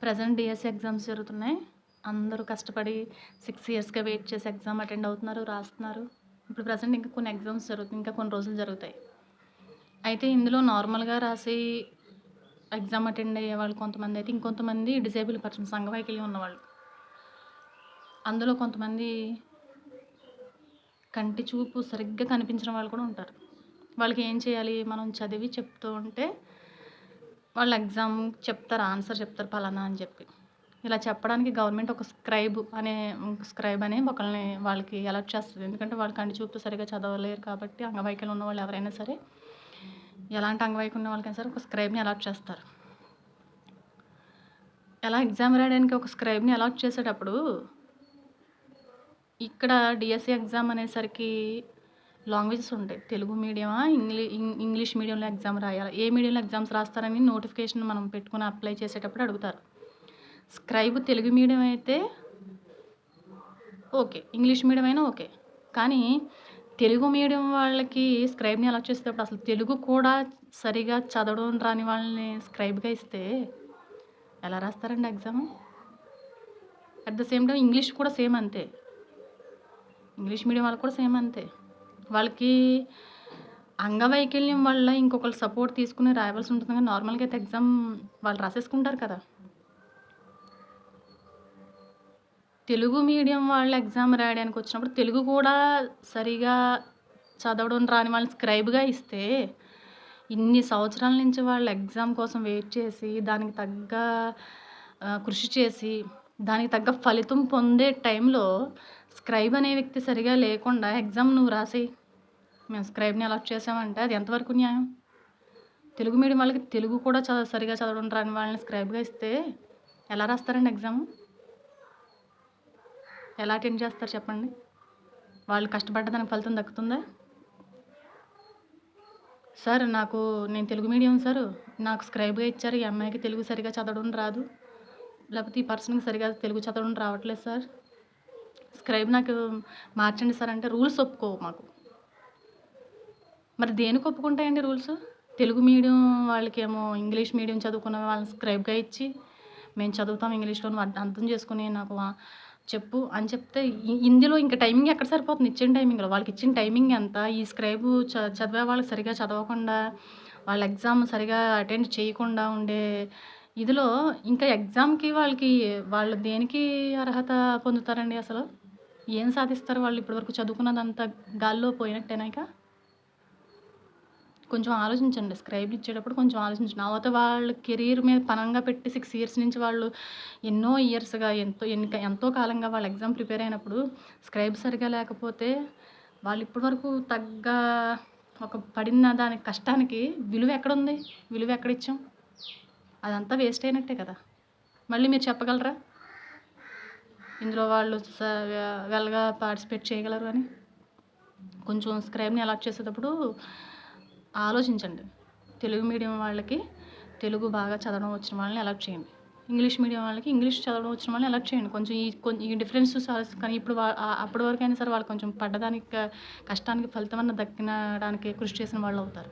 Present DSC exams జరుగుతున్నాయి. అందరూ కష్టపడి 6 ఇయర్స్‌గా వెయిట్ చేసి ఎగ్జామ్ అటెండ్ అవుతున్నారు, రాస్తున్నారు. ఇప్పుడు ప్రెజెంట్ ఇంకా కొన్ని ఎగ్జామ్స్ జరుగుతున్నాయి. ఇంకా కొన్ని రోజులు జరుగుతాయి. అయితే ఇందులో నార్మల్‌గా రాసి ఎగ్జామ్ అటెండ్ అయ్యేవాళ్ళు కొంతమంది అయితే, ఇంకొంతమంది డిజేబుల్ పర్సన్స్, అంగవైకల్యం ఉన్నవాళ్ళు. అందులో కొంతమంది కంటి చూపు సరిగ్గా కనిపించని వాళ్ళు కూడా ఉంటారు. వాళ్ళకి ఏం చేయాలి? మనం చదివి చెప్తూ ఉంటే వాళ్ళు ఎగ్జామ్ చెప్తారు, ఆన్సర్ చెప్తారు పలానా అని చెప్పి. ఇలా చెప్పడానికి గవర్నమెంట్ ఒక స్క్రైబ్ అనే ఒకళ్ళని వాళ్ళకి అలర్ట్ చేస్తుంది. ఎందుకంటే వాళ్ళు కంటి చూపు సరిగ్గా చదవలేరు కాబట్టి, అంగవైకల్యం ఉన్న వాళ్ళు ఎవరైనా సరే, ఎలాంటి అంగవైకల్యం ఉన్న వాళ్ళకైనా సరే ఒక స్క్రైబ్ని అలాట్ చేస్తారు. ఎలా ఎగ్జామ్ రాయడానికి ఒక స్క్రైబ్ని అలాట్ చేసేటప్పుడు ఇక్కడ డిఎస్సి ఎగ్జామ్ అనేసరికి లాంగ్వేజెస్ ఉంటాయి. తెలుగు మీడియమా, ఇంగ్లీష్ మీడియంలో ఎగ్జామ్ రాయాలా, ఏ మీడియంలో ఎగ్జామ్స్ రాస్తారని నోటిఫికేషన్ మనం పెట్టుకుని అప్లై చేసేటప్పుడు అడుగుతారు. స్క్రైబ్ తెలుగు మీడియం అయితే ఓకే, ఇంగ్లీష్ మీడియం అయినా ఓకే. కానీ తెలుగు మీడియం వాళ్ళకి స్క్రైబ్ని అలాట్ చేసేటప్పుడు అసలు తెలుగు కూడా సరిగా చదవడం రాని వాళ్ళని స్క్రైబ్గా ఇస్తే ఎలా రాస్తారండి exam? At the same time English కూడా సేమ్ అంతే. ఇంగ్లీష్ మీడియం వాళ్ళకి కూడా సేమ్ అంతే. వాళ్ళకి అంగవైకల్యం వల్ల ఇంకొకరు సపోర్ట్ తీసుకుని రాయవలసి ఉంటుంది. కానీ నార్మల్గా అయితే ఎగ్జామ్ వాళ్ళు రాసేసుకుంటారు కదా. తెలుగు మీడియం వాళ్ళు ఎగ్జామ్ రాయడానికి వచ్చినప్పుడు తెలుగు కూడా సరిగా చదవడం రాని వాళ్ళని స్క్రైబ్గా ఇస్తే, ఇన్ని సంవత్సరాల నుంచి వాళ్ళు ఎగ్జామ్ కోసం వెయిట్ చేసి, దానికి తగ్గ కృషి చేసి, దానికి తగ్గ ఫలితం పొందే టైంలో స్క్రైబ్ అనే వ్యక్తి సరిగా లేకుండా ఎగ్జామ్ నువ్వు రాసేయి, మేము స్క్రైబ్ని అలాట్ చేసామంటే అది ఎంతవరకు న్యాయం? తెలుగు మీడియం వాళ్ళకి తెలుగు కూడా సరిగా చదవడం రాని వాళ్ళని స్క్రైబ్గా ఇస్తే ఎలా రాస్తారండి ఎగ్జామ్? ఎలా అటెండ్ చేస్తారు చెప్పండి? వాళ్ళు కష్టపడ్డ దానికి ఫలితం దక్కుతుందా? సార్ నేను తెలుగు మీడియం సార్, నాకు స్క్రైబ్గా ఇచ్చారు, ఈ అమ్మాయికి తెలుగు సరిగా చదవడం రాదు, లేకపోతే ఈ పర్సన్కి సరిగా తెలుగు చదవడం రావట్లేదు సార్, స్క్రైబ్ నాకు మార్చండి సార్ అంటే రూల్స్ ఒప్పుకోవు మాకు. మరి దేనికి ఒప్పుకుంటాయండి రూల్స్? తెలుగు మీడియం వాళ్ళకేమో ఇంగ్లీష్ మీడియం చదువుకున్న వాళ్ళని స్క్రైబ్గా ఇచ్చి, మేము చదువుతాం ఇంగ్లీష్లో, నువ్వు అర్థం చేసుకుని నాకు చెప్పు అని చెప్తే, ఇందులో ఇంకా టైమింగ్ ఎక్కడ సరిపోతుంది? ఇచ్చిన టైమింగ్లో వాళ్ళకి ఇచ్చిన టైమింగ్ ఎంత? ఈ స్క్రైబ్ చదివే వాళ్ళకి సరిగా చదవకుండా, వాళ్ళ ఎగ్జామ్ సరిగా అటెండ్ చేయకుండా ఉండే ఇదిలో ఇంకా ఎగ్జామ్కి వాళ్ళు దేనికి అర్హత పొందుతారండి? అసలు ఏం సాధిస్తారు వాళ్ళు? ఇప్పటివరకు చదువుకున్నదంతా గాల్లో పోయినట్టేనాక. కొంచెం ఆలోచించండి. స్క్రైబ్లు ఇచ్చేటప్పుడు కొంచెం ఆలోచించండి. అవతల వాళ్ళ కెరీర్ మీద పణంగా పెట్టి 6 ఇయర్స్ నుంచి వాళ్ళు ఎన్నో ఇయర్స్‌గా ఎంతో కాలంగా వాళ్ళు ఎగ్జామ్ ప్రిపేర్ అయినప్పుడు స్క్రైబ్ సరిగా లేకపోతే వాళ్ళు ఇప్పటివరకు పడిన దానికి కష్టానికి విలువ ఎక్కడుంది? విలువ ఎక్కడిచ్చాం? అదంతా వేస్ట్ అయినట్టే కదా. మళ్ళీ మీరు చెప్పగలరా ఇందులో వాళ్ళు వెల్‌గా పార్టిసిపేట్ చేయగలరు అని? కొంచెం స్క్రైబ్ని అలాట్ చేసేటప్పుడు ఆలోచించండి. తెలుగు మీడియం వాళ్ళకి తెలుగు బాగా చదవడం వచ్చిన వాళ్ళని అలర్ట్ చేయండి. ఇంగ్లీష్ మీడియం వాళ్ళకి ఇంగ్లీష్ చదవడం వచ్చిన వాళ్ళని అలర్ట్ చేయండి. కొంచెం ఈ డిఫరెన్స్ కానీ ఇప్పుడు అప్పటి వరకైనా సరే వాళ్ళు కొంచెం పడ్డదానికి కష్టానికి ఫలితం దక్కడానికి కృషి చేసిన వాళ్ళు అవుతారు.